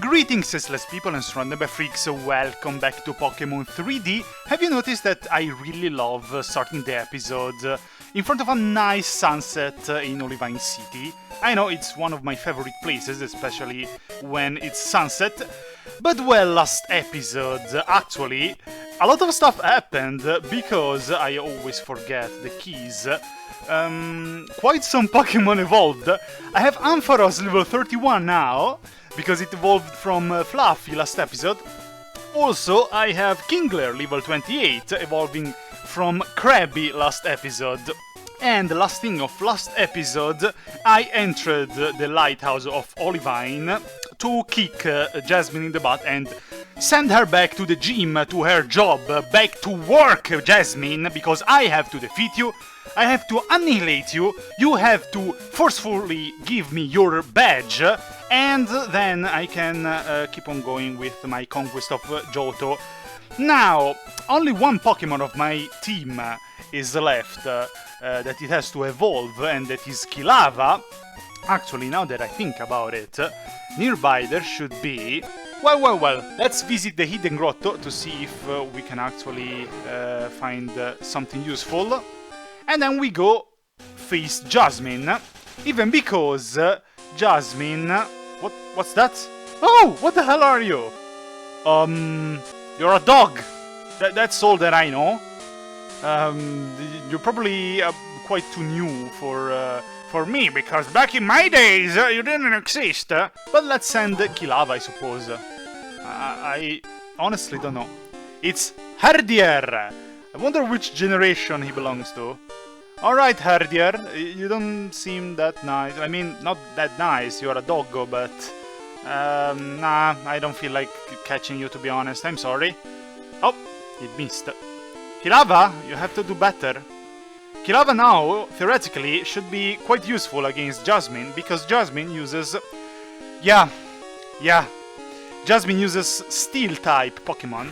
Greetings, senseless people and SurroundEdByFreaks, welcome back to Pokémon 3D. Have you noticed that I really love starting the episode in front of a nice sunset in Olivine City? I know it's one of my favorite places, especially when it's sunset. But well, last episode, actually, a lot of stuff happened because I always forget the keys. Quite some Pokémon evolved. I have Ampharos level 31 now, because it evolved from Fluffy last episode. Also, I have Kingler level 28, evolving from Krabby last episode. And the last thing of last episode, I entered the lighthouse of Olivine to kick Jasmine in the butt and send her back to the gym, to her job, back to work, Jasmine, because I have to defeat you, I have to annihilate you, you have to forcefully give me your badge, and then I can keep on going with my conquest of Johto. Now, only one Pokemon of my team is left that it has to evolve, and that is Kilava. Actually, now that I think about it, nearby there should be... Well, let's visit the Hidden Grotto to see if we can actually find something useful. And then we go face Jasmine, even because Jasmine... What's that? Oh, what the hell are you? You're a dog. That's all that I know. You're probably quite too new for me, because back in my days you didn't exist. But let's send Kilava, I suppose. I honestly don't know. It's Herdier. I wonder which generation he belongs to. Alright, Herdier, you don't seem that nice. I mean, not that nice, you're a doggo, but... nah, I don't feel like catching you, to be honest, I'm sorry. Oh, it missed. Kilava, you have to do better. Kilava now, theoretically, should be quite useful against Jasmine, because Jasmine uses... Yeah. Jasmine uses Steel-type Pokémon,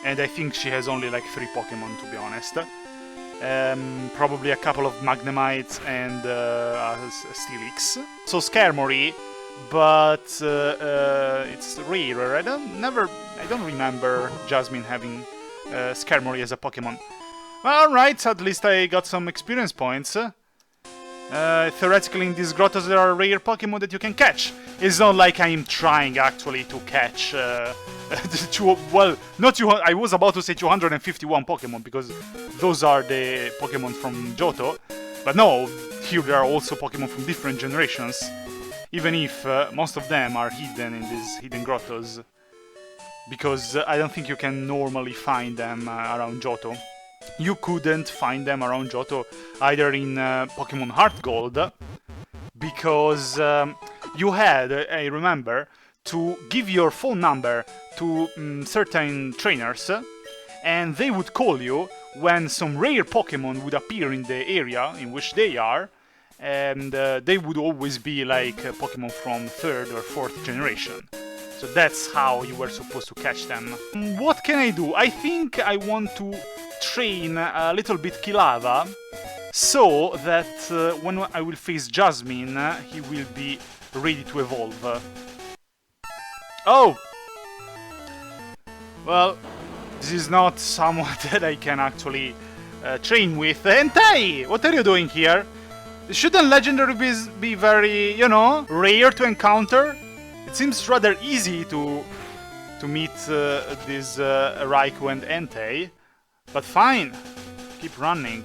and I think she has only like 3 Pokémon, to be honest. Probably a couple of Magnemites and Steelix. So Skarmory, but it's rarer. I don't remember Jasmine having Skarmory as a Pokemon. Well, alright, at least I got some experience points. Theoretically in these grottos there are rare Pokemon that you can catch. It's not like I'm trying actually to catch I was about to say 251 Pokemon, because those are the Pokemon from Johto. But no, here there are also Pokemon from different generations, even if most of them are hidden in these hidden grottos, because I don't think you can normally find them around Johto. You couldn't find them around Johto either in Pokemon Heart Gold, because you had, I remember, to give your phone number to certain trainers, and they would call you when some rare Pokemon would appear in the area in which they are, and they would always be like Pokemon from 3rd or 4th generation. So that's how you were supposed to catch them. What can I do? I think I want to train a little bit Kilava, so that when I will face Jasmine, he will be ready to evolve. Oh! Well, this is not someone that I can actually train with. Entei! What are you doing here? Shouldn't legendary bees be very, you know, rare to encounter? It seems rather easy to meet this Raikou and Entei. But fine, keep running.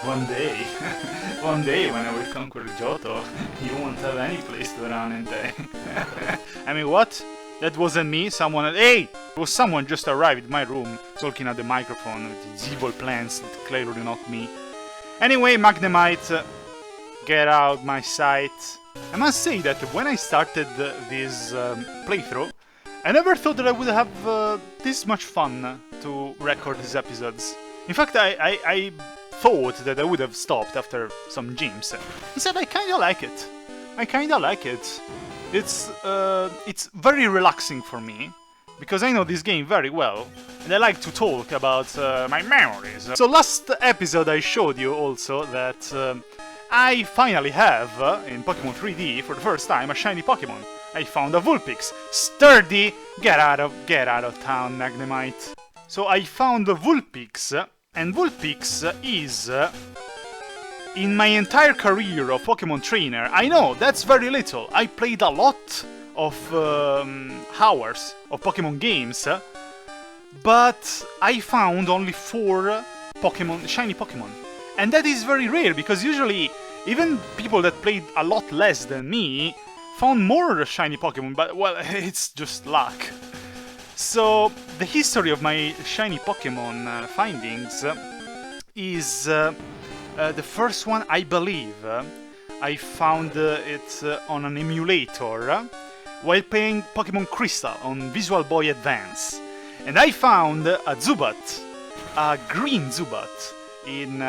One day when I will conquer Johto, you won't have any place to run, Entei. I mean, what? That wasn't me, someone... Hey! It was someone just arrived in my room, talking at the microphone with these evil plans, clearly not me. Anyway, Magnemite, get out my sight. I must say that when I started this playthrough, I never thought that I would have this much fun to record these episodes. In fact, I thought that I would have stopped after some gyms. Instead, I kinda like it. It's very relaxing for me, because I know this game very well, and I like to talk about my memories. So last episode I showed you also that I finally have, in Pokémon 3D, for the first time, a shiny Pokémon. I found a Vulpix. Sturdy! Get out of town, Magnemite. So I found the Vulpix, and Vulpix is... in my entire career of Pokemon trainer, I know, that's very little. I played a lot of hours of Pokemon games, but I found only 4 shiny Pokemon. And that is very rare, because usually even people that played a lot less than me found more shiny Pokemon, but well, it's just luck. So the history of my shiny Pokemon findings is the first one, I believe, I found it on an emulator while playing Pokemon Crystal on Visual Boy Advance. And I found a Zubat, a green Zubat, in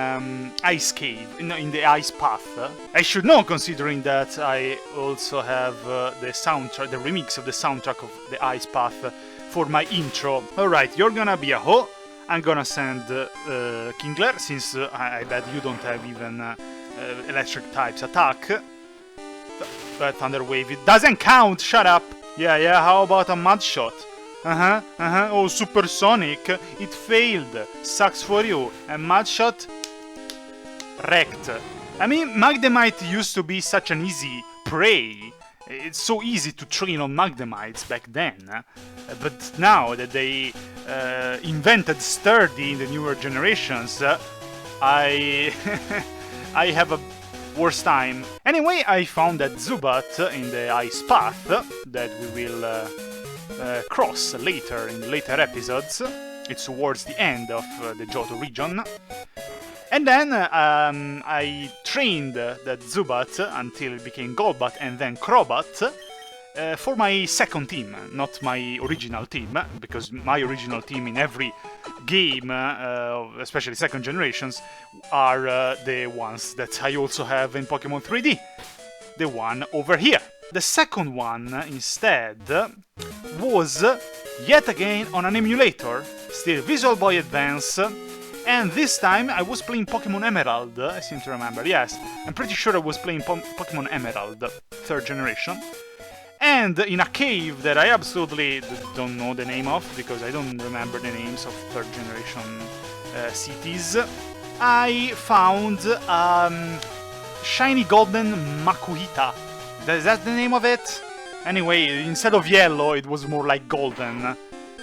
Ice Cave, in the Ice Path. I should know, considering that I also have the soundtrack, the remix of the soundtrack of the Ice Path for my intro. Alright, you're gonna be a Ho. I'm gonna send Kingler, since I bet you don't have even electric types attack. But Thunder Wave, it doesn't count, shut up! Yeah, how about a Mud Shot? Oh, Supersonic, it failed. Sucks for you. And Mud Shot? Wrecked. I mean, Magnemite used to be such an easy prey. It's so easy to train on Magnemites back then. But now that they invented Sturdy in the newer generations, I I have a worse time. Anyway, I found that Zubat in the Ice Path that we will cross later in later episodes. It's towards the end of the Johto region. And then I trained that Zubat until it became Golbat and then Crobat for my second team, not my original team, because my original team in every game, especially second generations, are the ones that I also have in Pokemon 3D. The one over here. The second one, instead, was yet again on an emulator, still Visual Boy Advance, and this time I was playing Pokemon Emerald, I seem to remember, yes. I'm pretty sure I was playing Pokemon Emerald, 3rd generation. And in a cave that I absolutely don't know the name of, because I don't remember the names of 3rd generation cities, I found shiny golden Makuhita. Is that the name of it? Anyway, instead of yellow, it was more like golden.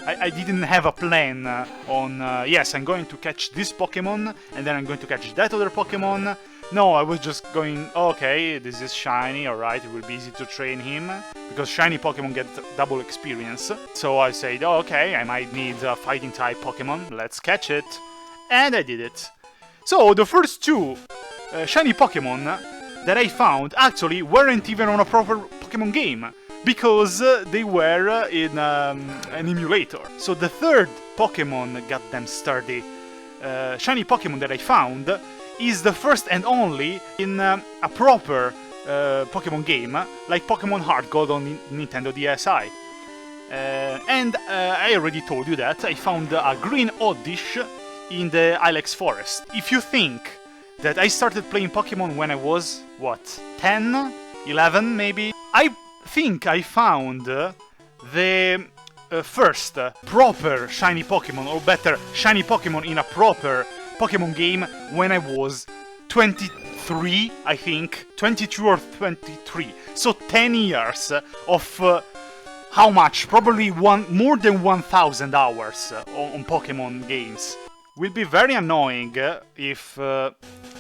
I didn't have a plan on, yes, I'm going to catch this Pokemon, and then I'm going to catch that other Pokemon. No, I was just going, okay, this is shiny, alright, it will be easy to train him, because shiny Pokemon get double experience. So I said, oh, okay, I might need a fighting type Pokemon, let's catch it. And I did it. So the first 2 shiny Pokemon that I found actually weren't even on a proper Pokemon game, because they were in an emulator. So the 3rd Pokemon, goddamn Sturdy, shiny Pokemon that I found is the first and only in a proper Pokemon game, like Pokemon Heart Gold on Nintendo DSi. And I already told you that I found a green Oddish in the Ilex Forest. If you think that I started playing Pokemon when I was, what, 10? 11 maybe? I think I found the first proper shiny Pokemon, or better, shiny Pokemon in a proper Pokemon game when I was 23, I think. 22 or 23. So 10 years of how much? Probably more than 1,000 hours on Pokemon games. Will be very annoying if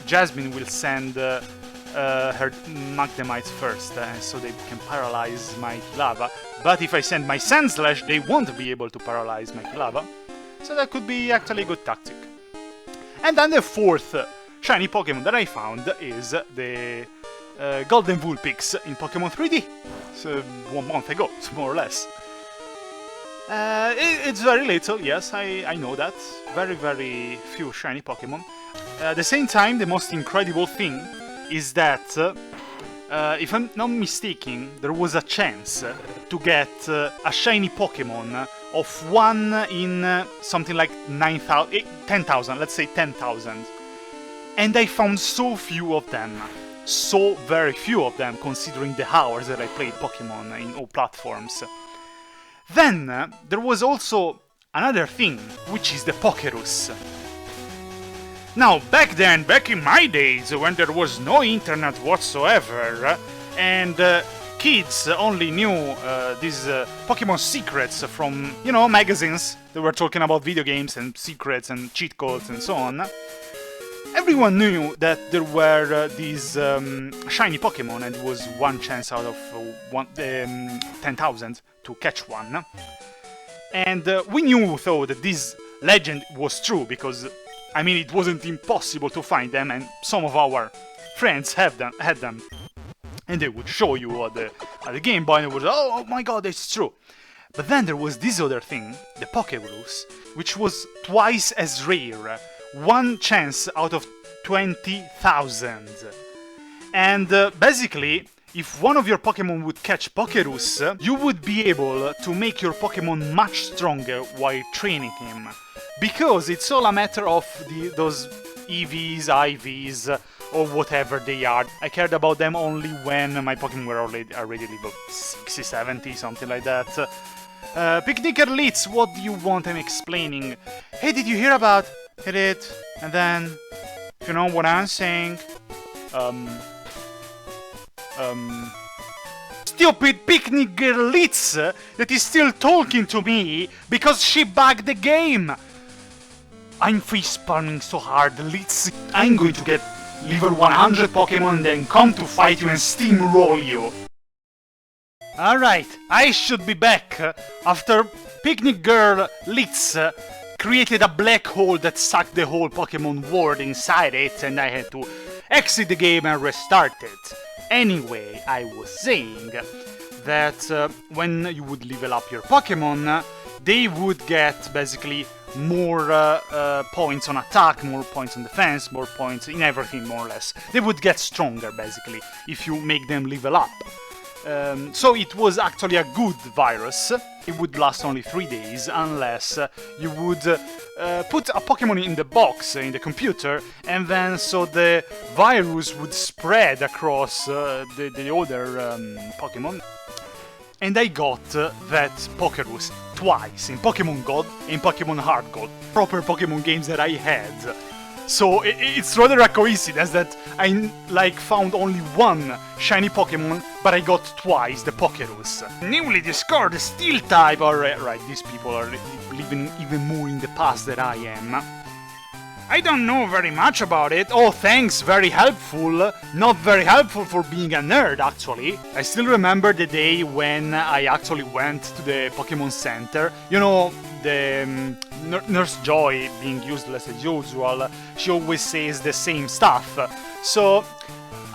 Jasmine will send her Magnemites first, so they can paralyze my Kilava. But if I send my Sandslash, they won't be able to paralyze my Kilava. So that could be actually a good tactic. And then the 4th shiny Pokemon that I found is the Golden Vulpix in Pokemon 3D. So 1 month ago, more or less. It's very little, yes, I know that. Very few shiny Pokemon. At the same time, the most incredible thing is that, if I'm not mistaken, there was a chance to get a shiny Pokemon of 1 in something like 10,000, let's say 10,000. And I found so few of them. so very few of them considering the hours that I played Pokemon in all platforms. Then there was also another thing, which is the Pokerus. Now, back in my days, when there was no internet whatsoever, and kids only knew these Pokemon secrets from, you know, magazines that were talking about video games and secrets and cheat codes and so on, everyone knew that there were these shiny Pokemon, and it was one chance out of 10,000 to catch one. And we thought that this legend was true, because, I mean, it wasn't impossible to find them, and some of our friends had them. And they would show you at the Game Boy, and it was, oh my god, it's true. But then there was this other thing, the Pokéballs, which was twice as rare. One chance out of 20,000. And basically, if one of your Pokemon would catch Pokerus, you would be able to make your Pokemon much stronger while training him. Because it's all a matter of those EVs, IVs, or whatever they are. I cared about them only when my Pokemon were already level 60, 70, something like that. Picnicker Litz, what do you want I'm explaining? Hey, did you hear about it? And then, you know what I'm saying? Stupid Picnicker Litz that is still talking to me because she bugged the game! I'm facepalming so hard, Litz. I'm going to get level 100 Pokemon, then come to fight you and steamroll you. Alright, I should be back after Picnic Girl Litz created a black hole that sucked the whole Pokemon world inside it, and I had to exit the game and restart it. Anyway, I was saying that when you would level up your Pokemon, they would get basically more points on attack, more points on defense, more points in everything, more or less. They would get stronger, basically, if you make them level up. So it was actually a good virus. It would last only 3 days, unless you would put a Pokemon in the box, in the computer, and then so the virus would spread across the other Pokemon. And I got that Pokerus twice, in Pokemon Gold and in Pokemon Hard Gold, proper Pokemon games that I had. So it's rather a coincidence that I found only one shiny Pokemon, but I got twice the Pokerus. Newly discovered Steel type, right, these people are living even more in the past than I am. I don't know very much about it. Oh, thanks, very helpful. Not very helpful for being a nerd, actually. I still remember the day when I actually went to the Pokemon Center. You know, the Nurse Joy, being useless as usual, she always says the same stuff. So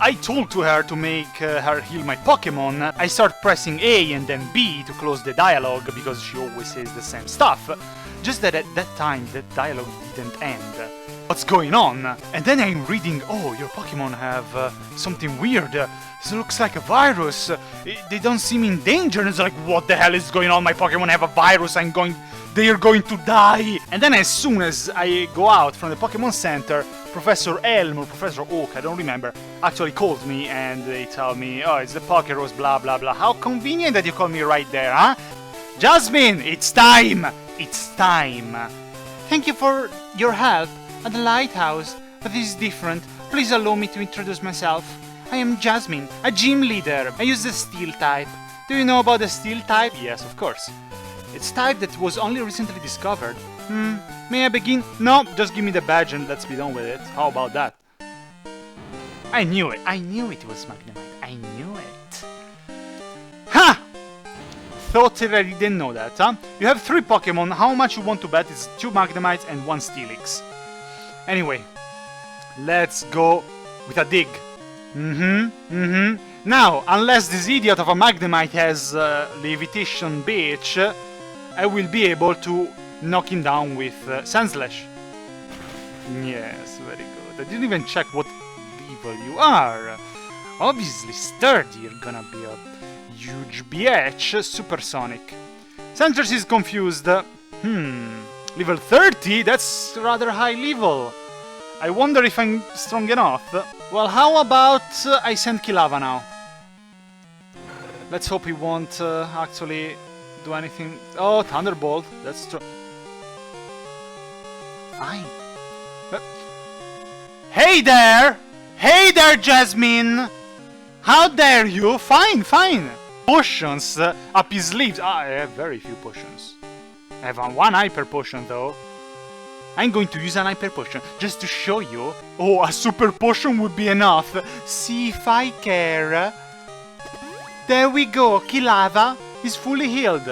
I told to her to make her heal my Pokemon. I start pressing A and then B to close the dialogue, because she always says the same stuff. Just that at that time, the dialogue didn't end. What's going on? And then I'm reading, oh, your Pokemon have something weird. It looks like a virus. They don't seem in danger. And it's like, what the hell is going on? My Pokemon have a virus. They're going to die. And then as soon as I go out from the Pokemon Center, Professor Elm or Professor Oak, I don't remember, actually called me and they tell me, oh, it's the Pokerus, blah, blah, blah. How convenient that you call me right there, huh? Jasmine, it's time! It's time. Thank you for your help at the lighthouse, but this is different. Please allow me to introduce myself. I am Jasmine, a gym leader. I use the Steel type. Do you know about the Steel type? Yes, of course. It's a type that was only recently discovered. May I begin? No, just give me the badge and let's be done with it. How about that? I knew it. I knew it was Magnemite. I knew it. Ha! Thought that I didn't know that, huh? You have 3 Pokemon. How much you want to bet is 2 Magnemites and 1 Steelix? Anyway, let's go with a dig. Now, unless this idiot of a Magnemite has Levitation Beach, I will be able to knock him down with Sandslash. Yes, very good. I didn't even check what level you are. Obviously sturdy, you're gonna be a huge BH, Supersonic. Sandslash is confused. Level 30? That's rather high level. I wonder if I'm strong enough. Well, how about I send Kilava now? Let's hope he won't actually do anything. Oh, Thunderbolt. That's true. Fine. Hey there! Hey there, Jasmine! How dare you? Fine, fine. Potions up his sleeves. I have very few potions. I have one hyper potion though. I'm going to use an hyper potion just to show you. Oh, a super potion would be enough. See if I care. There we go. Kilava is fully healed.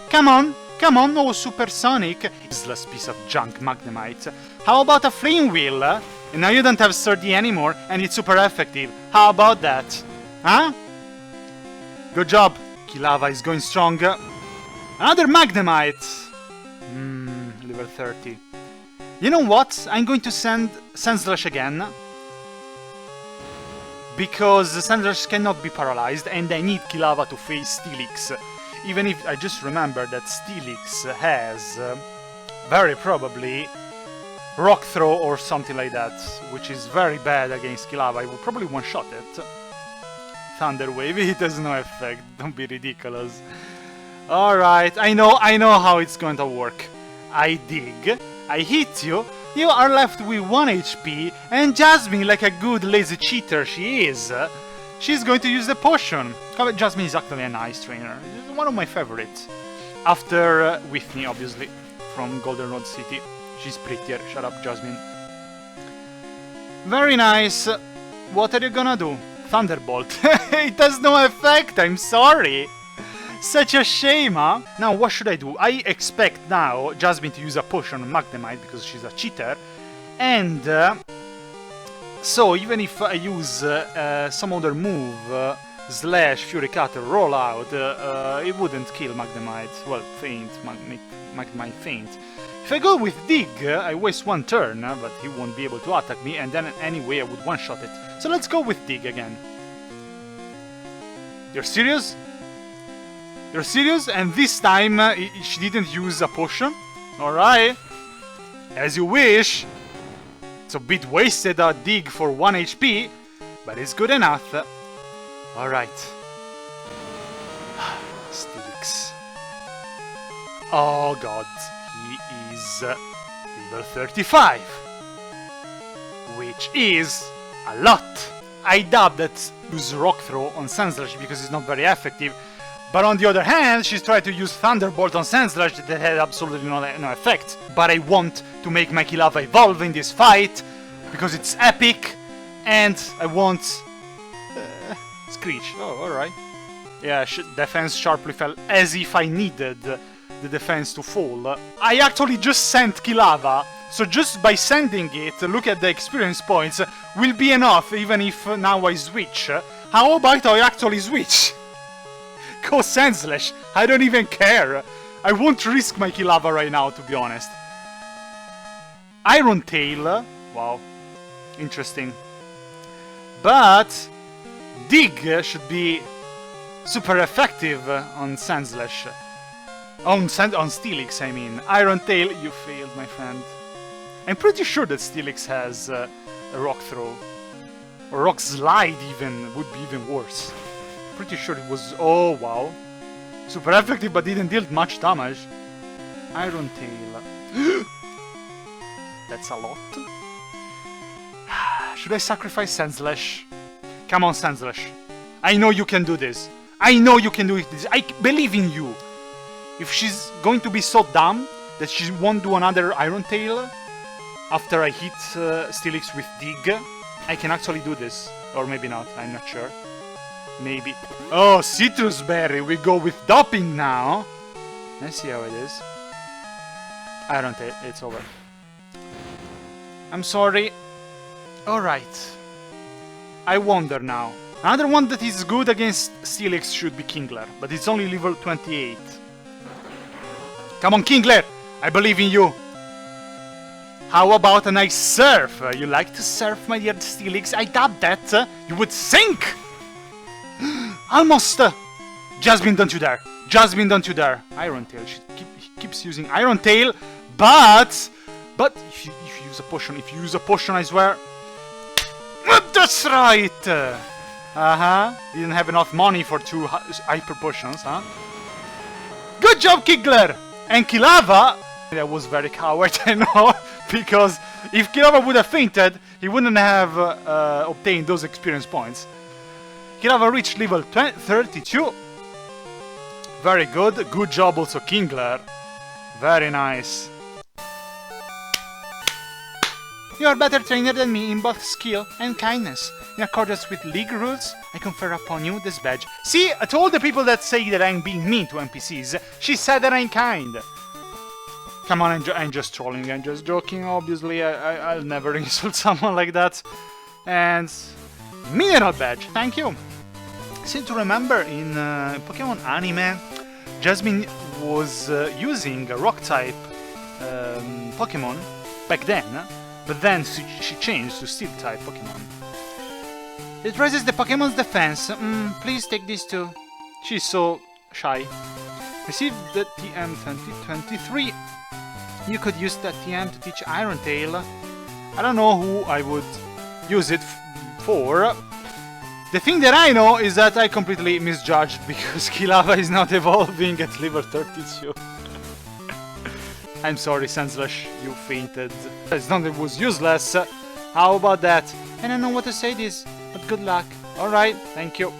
Come on, come on. Oh, supersonic. Useless piece of junk, Magnemite. How about a flame wheel? And now you don't have sturdy anymore, and it's super effective. How about that? Huh? Good job. Kilava is going strong. Another Magnemite. Level 30. You know what? I'm going to send Sandslash again. Because Sandslash cannot be paralyzed and I need Kilava to face Steelix. Even if I just remember that Steelix has very probably Rock Throw or something like that, which is very bad against Kilava. I will probably one-shot it. Thunder Wave, it has no effect, don't be ridiculous. Alright, I know how it's going to work. I dig, I hit you, you are left with 1 HP, and Jasmine, like a good lazy cheater she is, she's going to use the potion. Jasmine is actually a nice trainer, she's one of my favorites. After Whitney, obviously, from Golden Road City. She's prettier, shut up, Jasmine. Very nice. What are you gonna do? Thunderbolt. It has no effect, I'm sorry. Such a shame, huh? Now, what should I do? I expect now Jasmine to use a potion on Magnemite because she's a cheater. And so, even if I use some other move, Slash, Fury Cutter, Roll Out, it wouldn't kill Magnemite. Well, Faint, Magnemite Faint. If I go with Dig, I waste 1 turn, but he won't be able to attack me, and then anyway I would one-shot it. So let's go with Dig again. You're serious? You're serious? And this time she didn't use a potion? Alright. As you wish. It's a bit wasted a Dig for 1 HP, but it's good enough. Alright. Steelix. Oh god. He is level 35, which is a lot. I doubt that use Rock Throw on Sandslash because it's not very effective, but on the other hand, she's tried to use Thunderbolt on Sandslash that had absolutely no effect. But I want to make my Kilava evolve in this fight because it's epic, and I want Screech. Oh, alright. Yeah, defense sharply fell as if I needed the defense to fall. I actually just sent Kilava, so just by sending it, look at the experience points, will be enough even if now I switch. How about I actually switch? Go Sandslash, I don't even care. I won't risk my Kilava right now, to be honest. Iron Tail, wow, interesting. But Dig should be super effective on Sandslash. On Steelix, I mean. Iron Tail, you failed, my friend. I'm pretty sure that Steelix has a Rock Throw. Or Rock Slide even, would be even worse. Pretty sure it was... Oh, wow. Super effective, but didn't deal much damage. Iron Tail. That's a lot. Should I sacrifice Sandslash? Come on, Sandslash. I know you can do this. I know you can do it. I believe in you. If she's going to be so dumb that she won't do another Iron Tail after I hit Steelix with Dig, I can actually do this. Or maybe not, I'm not sure. Maybe. Oh, Citrus Berry, we go with Doping now. Let's see how it is. Iron Tail, it's over. I'm sorry. Alright. I wonder now. Another one that is good against Steelix should be Kingler, but it's only level 28. Come on, Kingler! I believe in you! How about a nice surf? You like to surf, my dear Steelix? I doubt that. You would sink! Almost! Jasmine, don't you dare! Jasmine, don't you dare! Iron Tail. She keeps using Iron Tail, but if you use a potion, I swear... That's right! Didn't have enough money for 2 hyper potions, huh? Good job, Kigler! And Kilava... That was very coward, I know, because if Kilava would have fainted, he wouldn't have obtained those experience points. Kilava reached level 32. Very good. Good job also, Kingler. Very nice. You are a better trainer than me in both skill and kindness. In accordance with league rules, I confer upon you this badge. See, to all the people that say that I'm being mean to NPCs, she said that I'm kind. Come on, I'm just trolling, I'm just joking, obviously, I'll never insult someone like that. And... mineral badge, thank you. I seem to remember in Pokémon anime, Jasmine was using a rock-type Pokémon back then, but then she changed to Steel-type Pokémon. It raises the Pokémon's defense. Please take this too. She's so shy. Receive the TM 2023. You could use that TM to teach Iron Tail. I don't know who I would use it for. The thing that I know is that I completely misjudged because Kilava is not evolving at level 32. I'm sorry, Senslash, you fainted. It's not that it was useless. How about that? I don't know what to say this, but good luck. Alright, thank you.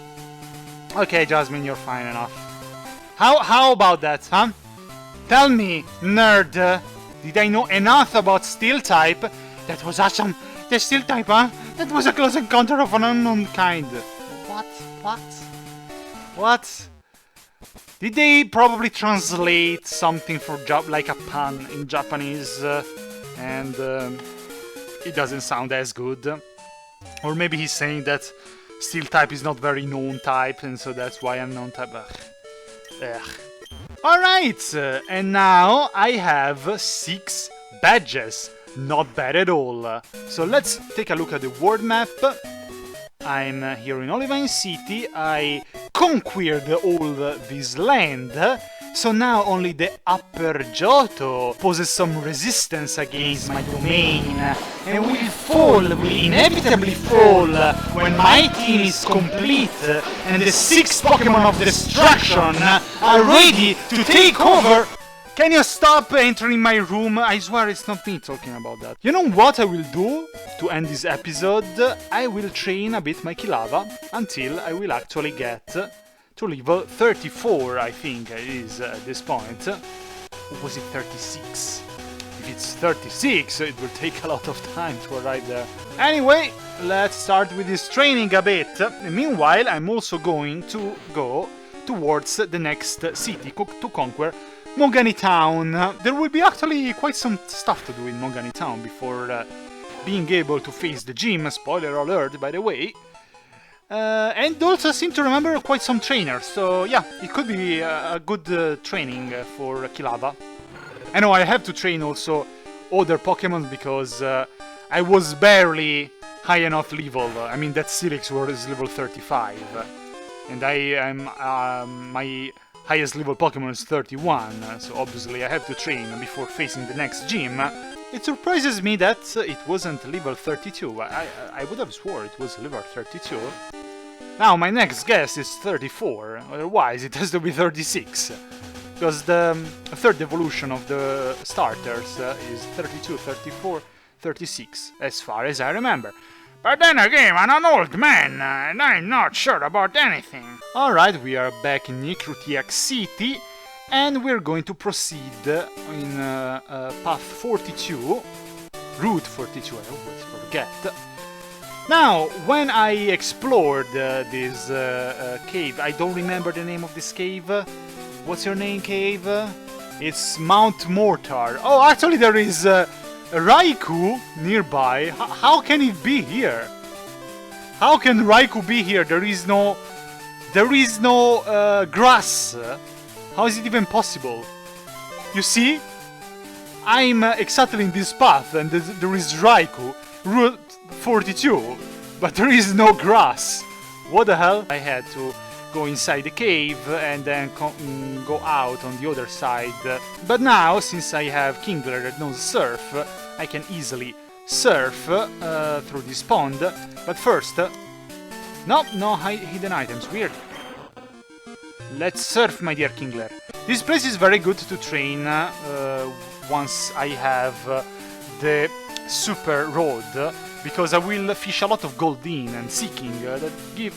Okay, Jasmine, you're fine enough. How about that, huh? Tell me, nerd, did I know enough about Steel type? That was awesome. The Steel type, huh? That was a close encounter of an unknown kind. What? Did they probably translate something for like a pun in Japanese and it doesn't sound as good? Or maybe he's saying that Steel type is not very known type and so that's why unknown type. Alright, and now I have 6 badges. Not bad at all. So let's take a look at the world map. I'm here in Olivine City. I conquered all this land. So now only the upper Johto poses some resistance against my domain. And will inevitably fall when my team is complete and the 6 Pokémon of destruction are ready to take over. Can you stop entering my room? I swear it's not me talking about that. You know what I will do to end this episode? I will train a bit my Kilava until I will actually get to level 34, I think it is at this point. Or was it 36? If it's 36, it will take a lot of time to arrive there. Anyway, let's start with this training a bit. Meanwhile, I'm also going to go towards the next city to conquer Mogani Town. There will be actually quite some stuff to do in Mogani Town before being able to face the gym. Spoiler alert, by the way. And also seem to remember quite some trainers, so yeah, it could be a good training for Kilava. I know I have to train also other Pokemon because I was barely high enough level. I mean, that Silix was level 35, and I am my highest level Pokemon is 31, so obviously I have to train before facing the next gym. It surprises me that it wasn't level 32. I would have swore it was level 32. Now my next guess is 34, otherwise it has to be 36. Because the third evolution of the starters is 32, 34, 36, as far as I remember. But then again, I'm an old man, and I'm not sure about anything. Alright, we are back in Nikrutiak City, and we're going to proceed in path 42, route 42, I always forget. Now, when I explored this cave, I don't remember the name of this cave. What's your name, cave? It's Mount Mortar. Oh, actually there is Raikou nearby. How can it be here? How can Raikou be here? There is no grass. How is it even possible? You see? I'm exactly in this path and there is Raikou, Route 42, but there is no grass. What the hell? I had to go inside the cave and then go out on the other side. But now, since I have Kingler that knows surf, I can easily surf through this pond. But first... no hidden items, weird. Let's surf, my dear Kingler. This place is very good to train once I have the super rod, because I will fish a lot of Goldeen and Seeking that give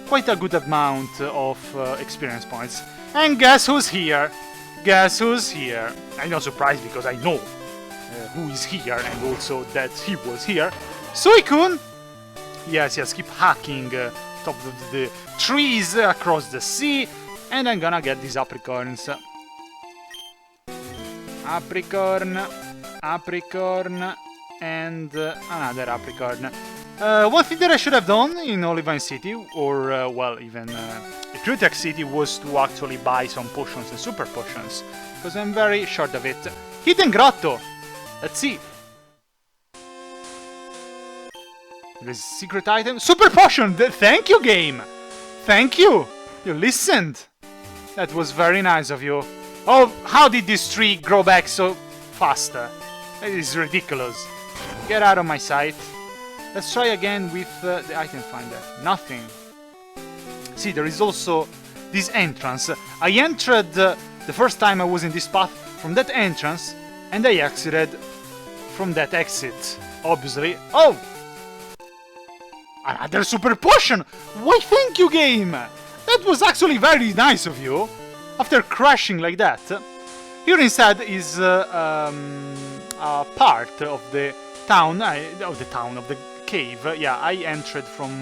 quite a good amount of experience points. And guess who's here? Guess who's here? I'm not surprised because I know who is here and also that he was here. Suicune! Yes, keep hacking top of the trees across the sea, and I'm gonna get these apricorns. Apricorn, and another apricorn. One thing that I should have done in Olivine City, or well, even Crutech City, was to actually buy some potions and super potions, because I'm very short of it. Hidden Grotto! Let's see. There's a secret item. Super potion! Thank you, game! Thank you! You listened! That was very nice of you. Oh, how did this tree grow back so fast? It is ridiculous. Get out of my sight. Let's try again with the item finder. Nothing. See, there is also this entrance. I entered the first time I was in this path from that entrance, and I exited from that exit, obviously. Oh! Another super potion! Why, thank you, game! That was actually very nice of you, after crashing like that. Here instead is a part of the town, of the cave. Yeah, I entered from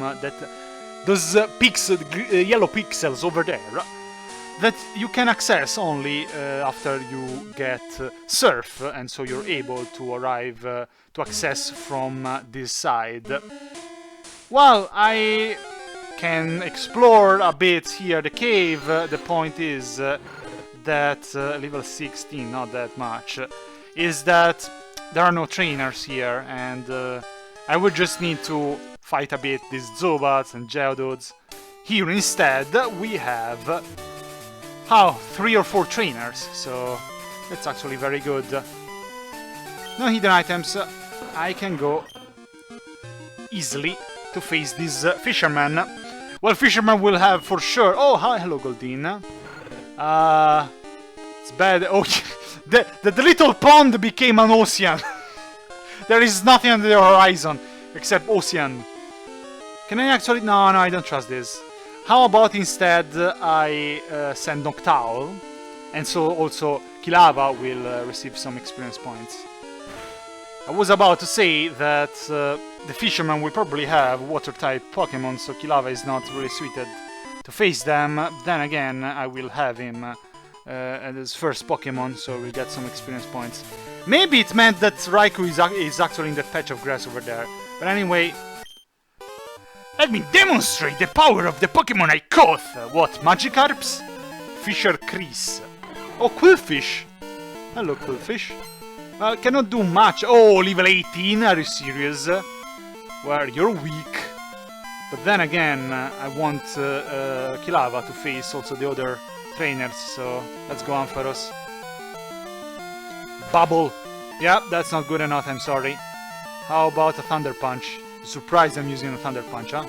those yellow pixels over there, that you can access only after you get surf, and so you're able to arrive to access from this side. Well, I can explore a bit here the cave. The point is that level 16, not that much, is that there are no trainers here, and I would just need to fight a bit these Zobats and Geodudes. Here instead we have 3 or 4 trainers, so that's actually very good. No hidden items. I can go easily to face this fisherman. Well, fisherman will have for sure... Oh, hi, hello, Goldeen. It's bad. Oh, the little pond became an ocean. There is nothing on the horizon except ocean. Can I actually... No, I don't trust this. How about instead I send Noctowl, and so also Kilava will receive some experience points. I was about to say that the fisherman will probably have water-type Pokémon, so Kilava is not really suited to face them. Then again, I will have him as his first Pokémon, so we'll get some experience points. Maybe it meant that Raikou is actually in that patch of grass over there. But anyway, let me demonstrate the power of the Pokémon I caught! What, Magikarps? Fisher Chris. Oh, Quillfish! Hello, Quillfish. Cannot do much. Oh, level 18, are you serious? Well, you're weak. But then again, I want Kilava to face also the other trainers, so let's go on, Ampharos. Bubble! Yeah, that's not good enough, I'm sorry. How about a Thunder Punch? Surprised I'm using a Thunder Punch, huh?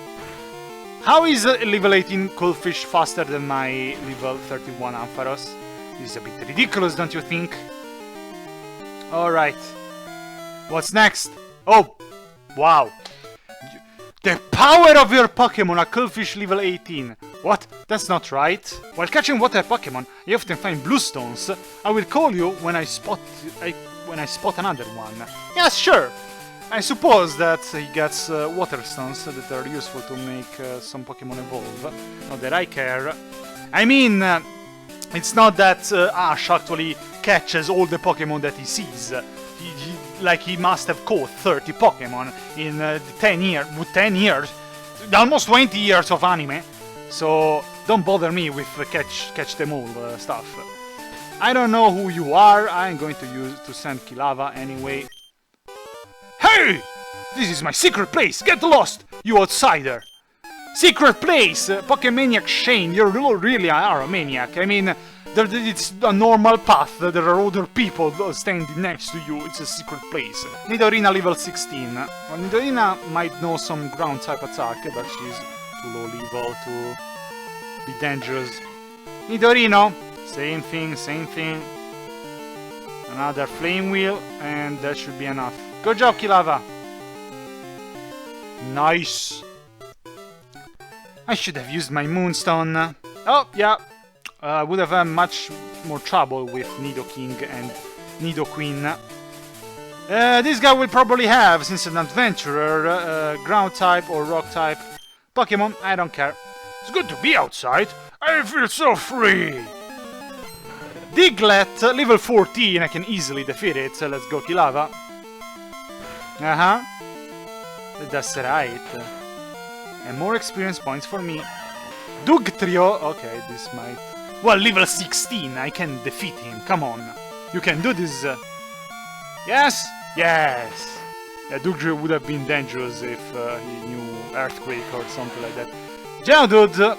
How is level 18 Quillfish faster than my level 31 Ampharos? This is a bit ridiculous, don't you think? Alright. What's next? Oh! Wow! The power of your Pokémon, a Quillfish level 18. What? That's not right. While catching water Pokémon, I often find blue stones. I will call you when I spot another one. Yes, sure! I suppose that he gets water stones that are useful to make some Pokémon evolve. Not that I care. I mean, it's not that Ash actually catches all the Pokémon that he sees. He must have caught 30 Pokémon in 10 years, almost 20 years of anime. So don't bother me with catch them all stuff. I don't know who you are. I'm going to send Kilava anyway. Hey! This is my secret place! Get lost, you outsider! Secret place! Pokemaniac Shane, you really are a maniac. I mean, It's a normal path, there are other people standing next to you, it's a secret place. Nidorina level 16. Well, Nidorina might know some ground type attack, but she's too low level to be dangerous. Nidorino, same thing, same thing. Another flame wheel, and that should be enough. Good job, Kilava. Nice. I should have used my Moonstone. Oh, yeah. I would have had much more trouble with Nidoking and Nidoqueen. This guy will probably have, since an adventurer, ground type or rock type Pokemon. I don't care. It's good to be outside. I feel so free. Diglett, level 14. I can easily defeat it. So let's go, Kilava. That's right. And more experience points for me. Dugtrio. Okay, this might... Well, level 16, I can defeat him, come on. You can do this. Yes? Yes! Yeah, Dugtrio would have been dangerous if he knew Earthquake or something like that. Geodude,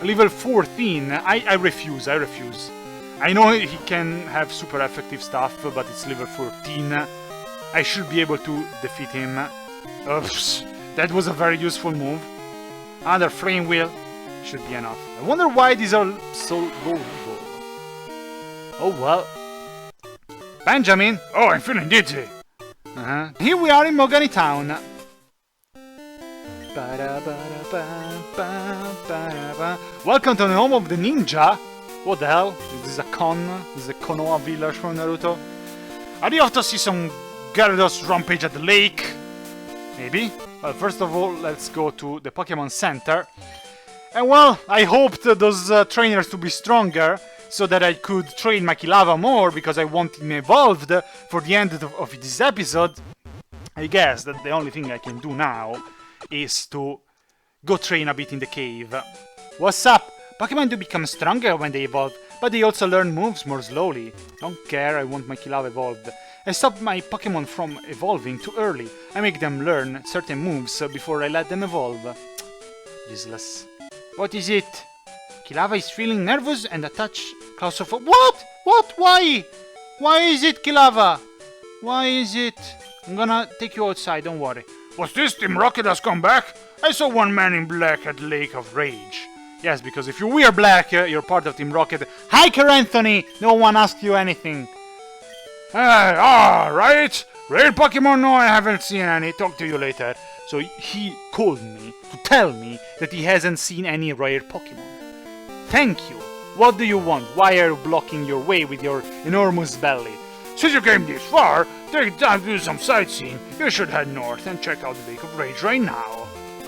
level 14. I refuse. I know he can have super effective stuff, but it's level 14. I should be able to defeat him. That was a very useful move. Another Flame Wheel. Should be enough. I wonder why these are so low. Oh well. Benjamin! Oh, I'm feeling dizzy! Here we are in Mogami Town. Welcome to the home of the ninja! What the hell? Is this a con? This is a Konoha village from Naruto? Are you off to see some Gyarados rampage at the lake? Maybe? Well, first of all, let's go to the Pokemon Center. And well, I hoped those trainers to be stronger, so that I could train my Kilava more, because I want him evolved for the end of this episode. I guess that the only thing I can do now is to go train a bit in the cave. What's up? Pokemon do become stronger when they evolve, but they also learn moves more slowly. Don't care, I want my Kilava evolved. I stop my Pokemon from evolving too early. I make them learn certain moves before I let them evolve. Useless. What is it? Kilava is feeling nervous and a touch claustrophobic. What? What? Why? Why is it, Kilava? Why is it? I'm gonna take you outside, don't worry. Was this Team Rocket has come back? I saw one man in black at Lake of Rage. Yes, because if you wear black, you're part of Team Rocket. Hi, Anthony! No one asked you anything. Right? Rare Pokemon? No, I haven't seen any. Talk to you later. So he called me to tell me that he hasn't seen any rare Pokemon. Thank you. What do you want? Why are you blocking your way with your enormous belly? Since you came this far, take time to do some sightseeing. You should head north and check out the Lake of Rage right now.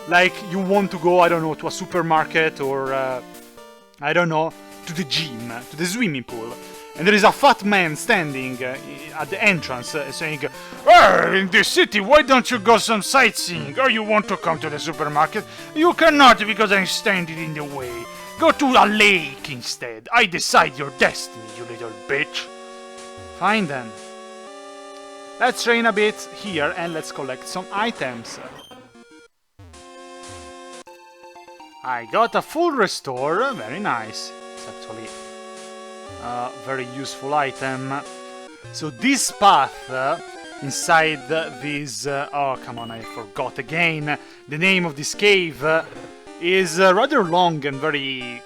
Like you want to go, I don't know, to a supermarket or, I don't know, to the gym, to the swimming pool. And there is a fat man standing at the entrance saying, in this city, why don't you go some sightseeing? Or you want to come to the supermarket? You cannot because I'm standing in the way. Go to a lake instead. I decide your destiny, you little bitch. Fine then. Let's train a bit here and let's collect some items. I got a full restore, very nice. It's actually a very useful item. So this path inside this... oh, come on, I forgot again. The name of this cave is rather long and very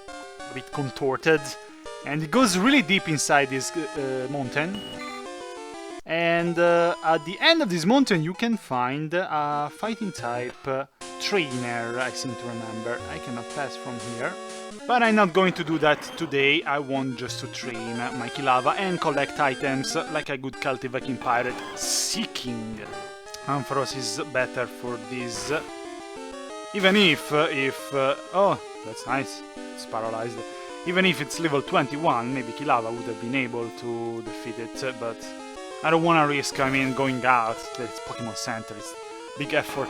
a bit contorted. And it goes really deep inside this mountain. And at the end of this mountain you can find a fighting type trainer, I seem to remember. I cannot pass from here. But I'm not going to do that today. I want just to train my Kilava and collect items like a good cultivating pirate. Seeking. Ampharos is better for this. Even if oh, that's nice. It's paralyzed. Even if it's level 21, maybe Kilava would have been able to defeat it, but I don't want to risk, going out. That's Pokemon Center. It's big effort.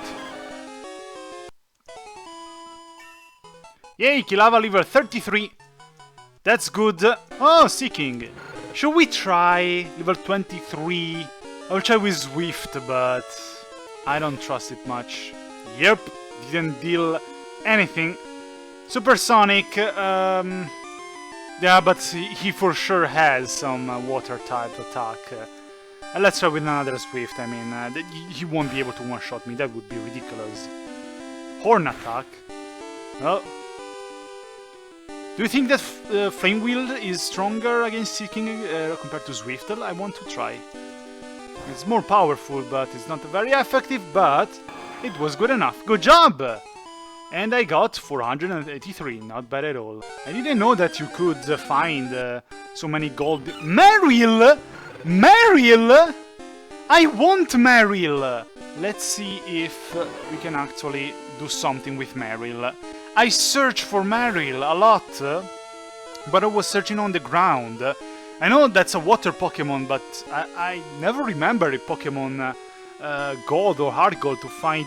Yay, Kilava level 33. That's good. Oh, Seeking. Should we try level 23? I'll try with Swift, but I don't trust it much. Yep, didn't deal anything. Supersonic. The Yeah, but he for sure has some water-type attack. Let's try with another Swift. I mean, he won't be able to one-shot me. That would be ridiculous. Horn attack? Oh. Do you think that Flame Wheel is stronger against Seeking compared to Swiftle? I want to try. It's more powerful, but it's not very effective, but it was good enough. Good job! And I got 483, not bad at all. I didn't know that you could find so many gold... Meryl! Meryl! I want Meryl! Let's see if we can actually do something with Meryl. I searched for Meryl a lot, but I was searching on the ground. I know that's a water Pokemon, but I never remember a Pokemon Gold or Hard Gold to find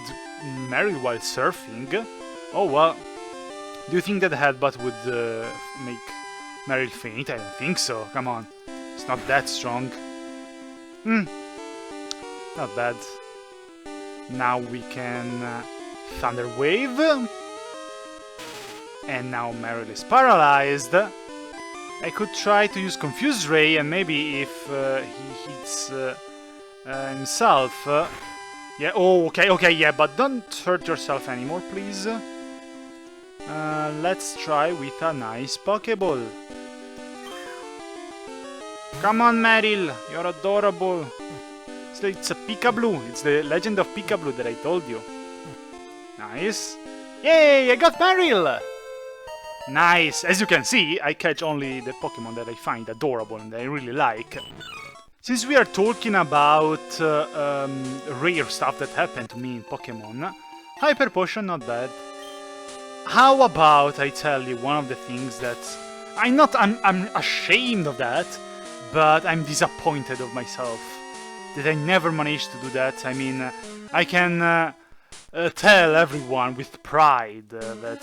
Meryl while surfing. Oh well. Do you think that Headbutt would make Meryl faint? I don't think so. Come on. It's not that strong. Not bad. Now we can Thunder Wave. And now Meryl is paralyzed. I could try to use Confuse Ray, and maybe if he hits himself... yeah, oh, okay, yeah, but don't hurt yourself anymore, please. Let's try with a nice Pokeball. Come on, Meryl, you're adorable. It's a Pika-Blue, it's the Legend of Pika-Blue that I told you. Nice. Yay, I got Meryl! Nice! As you can see, I catch only the Pokemon that I find adorable and I really like. Since we are talking about rare stuff that happened to me in Pokemon, Hyper Potion, not bad. How about I tell you one of the things that... I'm ashamed of that, but I'm disappointed of myself. That I never managed to do that. I mean, I can tell everyone with pride that...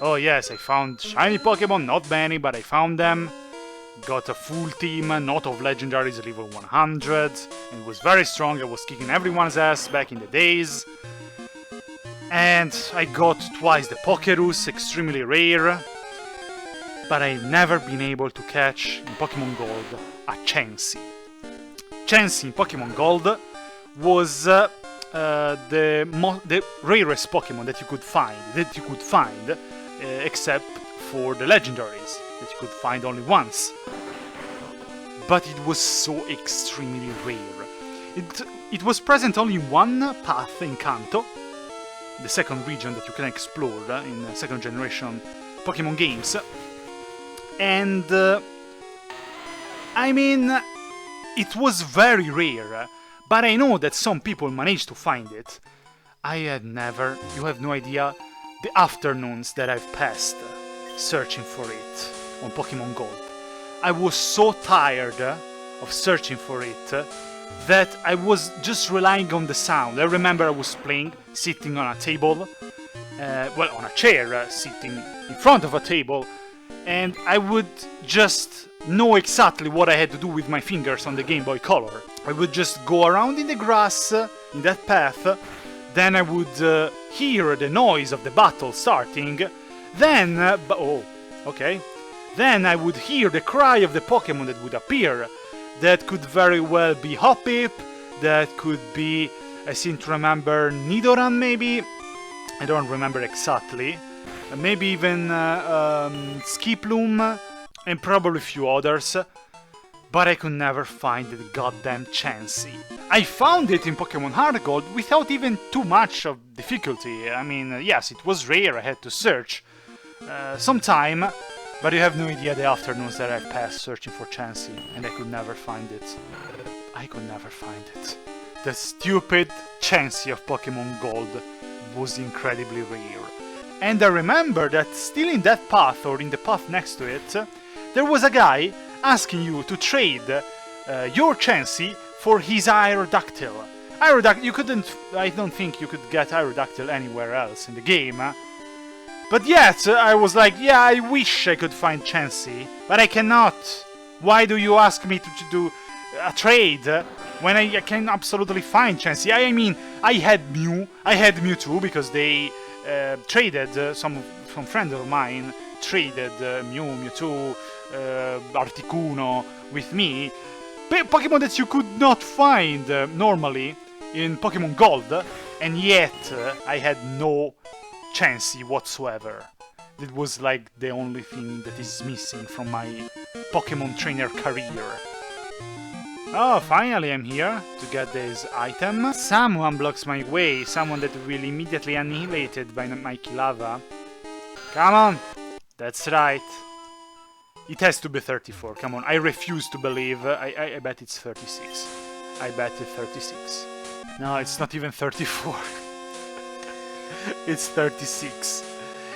Oh yes, I found shiny Pokemon, not many, but I found them. Got a full team, not of legendaries, level 100. And it was very strong, I was kicking everyone's ass back in the days. And I got twice the Pokerus, extremely rare. But I've never been able to catch, in Pokemon Gold, a Chansey. Chansey in Pokemon Gold was the rarest Pokemon that you could find, except for the legendaries, that you could find only once. But it was so extremely rare. It was present only in one path in Kanto, the second region that you can explore in second generation Pokemon games. And I mean, it was very rare, but I know that some people managed to find it. I had never, you have no idea, the afternoons that I've passed searching for it on Pokemon Gold. I was so tired of searching for it that I was just relying on the sound. I remember I was playing, sitting on a table, well, on a chair, sitting in front of a table, and I would just know exactly what I had to do with my fingers on the Game Boy Color. I would just go around in the grass, in that path, then I would hear the noise of the battle starting, then, then I would hear the cry of the Pokemon that would appear. That could very well be Hoppip, that could be, I seem to remember, Nidoran maybe? I don't remember exactly. Maybe even Skiploom, and probably a few others. But I could never find the goddamn Chansey. I found it in Pokemon Hard Gold without even too much of difficulty. I mean, yes, it was rare, I had to search some time, but you have no idea the afternoons that I passed searching for Chansey, and I could never find it. I could never find it. The stupid Chansey of Pokemon Gold was incredibly rare. And I remember that still in that path, or in the path next to it, there was a guy asking you to trade your Chansey for his Aerodactyl. You couldn't... I don't think you could get Aerodactyl anywhere else in the game. But yet, I was like, yeah, I wish I could find Chansey, but I cannot. Why do you ask me to do a trade when I can absolutely find Chansey? I mean, I had Mewtwo, because they traded, some friends of mine traded Mewtwo, Articuno with me. Pokemon that you could not find normally in Pokemon Gold, and yet I had no chance whatsoever. It was like the only thing that is missing from my Pokemon trainer career. Oh, finally I'm here to get this item. Someone blocks my way, someone that will immediately annihilated by my Kilava. Come on! That's right. It has to be 34, come on. I refuse to believe. I bet it's 36. I bet it's 36. No, it's not even 34. It's 36.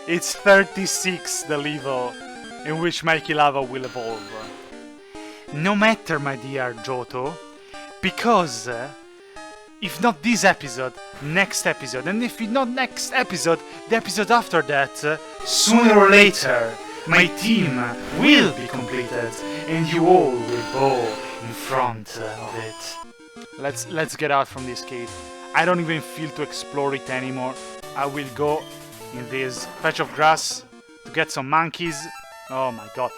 It's 36, the level in which my Kilava will evolve. No matter, my dear Johto, because if not this episode, next episode, and if not next episode, the episode after that, sooner or later, my team will be completed, and you all will bow in front of it. Let's get out from this cave. I don't even feel to explore it anymore. I will go in this patch of grass to get some monkeys. Oh my god.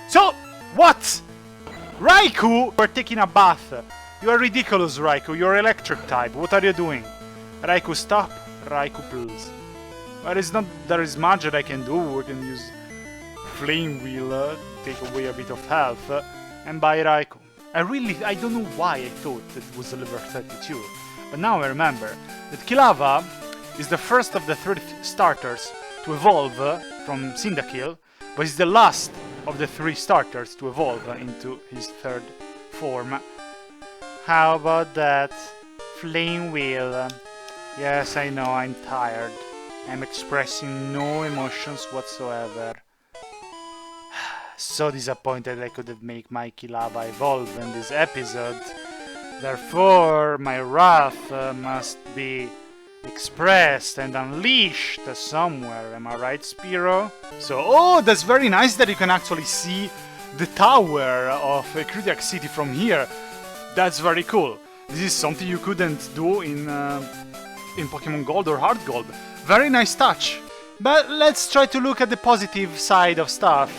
So, what? Raikou, you're taking a bath. You are ridiculous, Raikou. You're electric type. What are you doing? Raikou, stop. Raikou, please. There is much that I can do. I can use Flame Wheel, take away a bit of health, and buy Raikou. I don't know why I thought that it was a level 32. But now I remember that Kilava is the first of the 30 starters to evolve from Cyndaquil, but is the last of the 3 starters to evolve into his 3rd form. How about that? Flame Wheel. Yes, I know, I'm tired. I'm expressing no emotions whatsoever. So disappointed I couldn't make my Kilava evolve in this episode. Therefore, my wrath must be expressed and unleashed somewhere. Am I right, Spiro? So, oh, that's very nice that you can actually see the tower of Kritiak City from here. That's very cool. This is something you couldn't do in Pokemon Gold or Heart Gold. Very nice touch. But let's try to look at the positive side of stuff.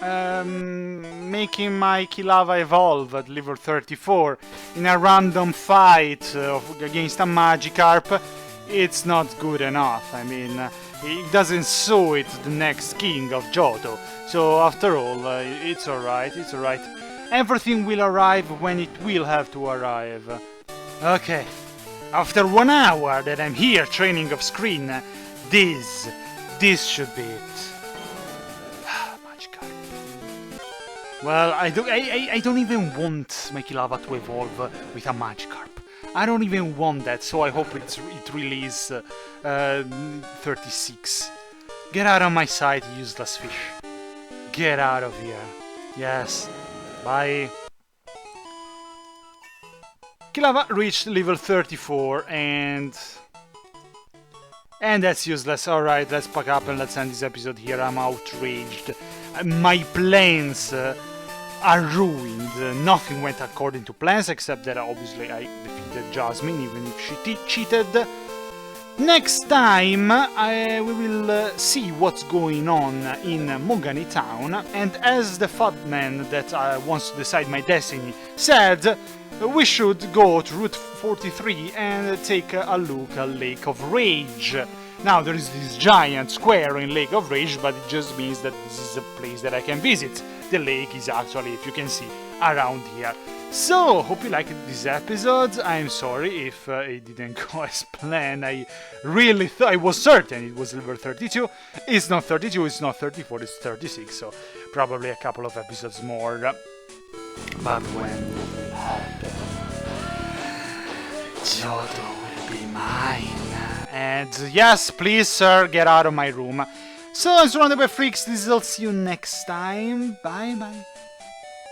Making my Kilava evolve at level 34 in a random fight against a Magikarp, it's not good enough. I mean, it doesn't show it the next king of Johto. So after all, it's alright, it's alright. Everything will arrive when it will have to arrive. Okay, after 1 hour that I'm here training off screen, this should be it. Magikarp. Well, I don't even want my Kilava to evolve with a Magikarp. I don't even want that, so I hope it really is 36. Get out of my sight, useless fish. Get out of here. Yes. Bye. Kilava reached level 34 and that's useless. Alright, let's pack up and let's end this episode here. I'm outraged. My plans are ruined. Nothing went according to plans, except that obviously I defeated Jasmine, even if she cheated. Next time we will see what's going on in Mogami Town, and as the fat man that wants to decide my destiny said, we should go to Route 43 and take a look at Lake of Rage. Now there is this giant square in Lake of Rage, but it just means that this is a place that I can visit. The lake is actually, if you can see, around here. So, hope you liked this episode. I'm sorry if it didn't go as planned. I really thought, I was certain it was level 32. It's not 32, it's not 34, it's 36, so probably a couple of episodes more. But when it will happen, Johto will be mine. And yes, please, sir, get out of my room. So, I'm SurroundEdByFreaks. This will see you next time. Bye bye.